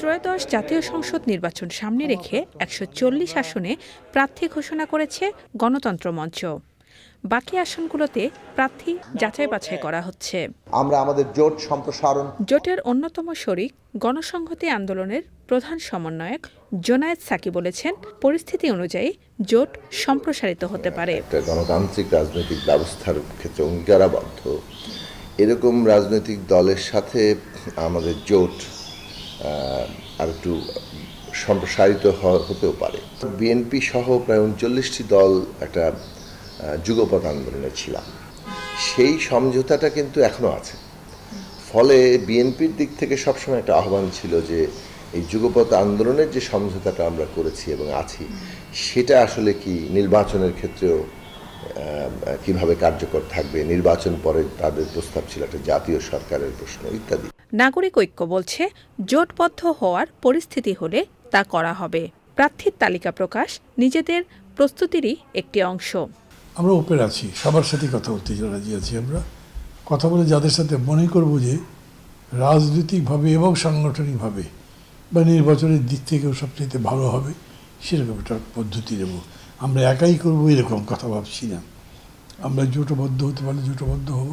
ত্রয়োদশ জাতীয় সংসদ নির্বাচন সামনে রেখে ১৪০ আসনে প্রার্থী ঘোষণা করেছে গণতন্ত্র মঞ্চ। বাকি আসনগুলোতে প্রার্থী যাচাই বাছাই করা হচ্ছে। আমরা আমাদের জোট সম্প্রসারণ। জোটের অন্যতম শরিক গণসংহতি আন্দোলনের প্রধান সমন্বয়ক জোনায়েদ সাকি বলেছেন, পরিস্থিতি অনুযায়ী জোট সম্প্রসারিত হতে পারে। গণতান্ত্রিক রাজনৈতিক ব্যবস্থার ক্ষেত্রে অঙ্গীকারাবদ্ধ এরকম রাজনৈতিক দলের সাথে আমাদের জোট আর একটু সম্প্রসারিত হতেও পারে। বিএনপি সহ প্রায় ৩৯টি দল একটা যুগপৎ আন্দোলনে ছিলাম, সেই সমঝোতাটা কিন্তু এখনো আছে। ফলে বিএনপির দিক থেকে সবসময় একটা আহ্বান ছিল যে এই যুগপৎ আন্দোলনের যে সমঝোতাটা আমরা করেছি এবং আছি, সেটা আসলে কি নির্বাচনের ক্ষেত্রেও কিভাবে কার্যকর থাকবে, নির্বাচন পরে তাদের প্রস্তাব ছিল একটা জাতীয় সরকারের প্রশ্ন ইত্যাদি। নাগরিক ঐক্য বলছে, জোটবদ্ধ হওয়ার পরিস্থিতি হলে তা করা হবে। প্রার্থীর তালিকা প্রকাশ নিজেদের প্রস্তুতিরই একটি অংশ। আমরা ওপেন আছি, সবার সাথে কথা বলতে রাজি আছি। আমরা কথা বলে যাদের সাথে মনে করব যে রাজনৈতিকভাবে এবং সাংগঠনিকভাবে বা নির্বাচনের দিক থেকেও সবচেয়ে ভালো হবে, সেরকম একটা পদ্ধতি নেব। আমরা একাই করবো এরকম কথা ভাবছি না। আমরা জোটবদ্ধ হতে পারলে জোটবদ্ধ হব।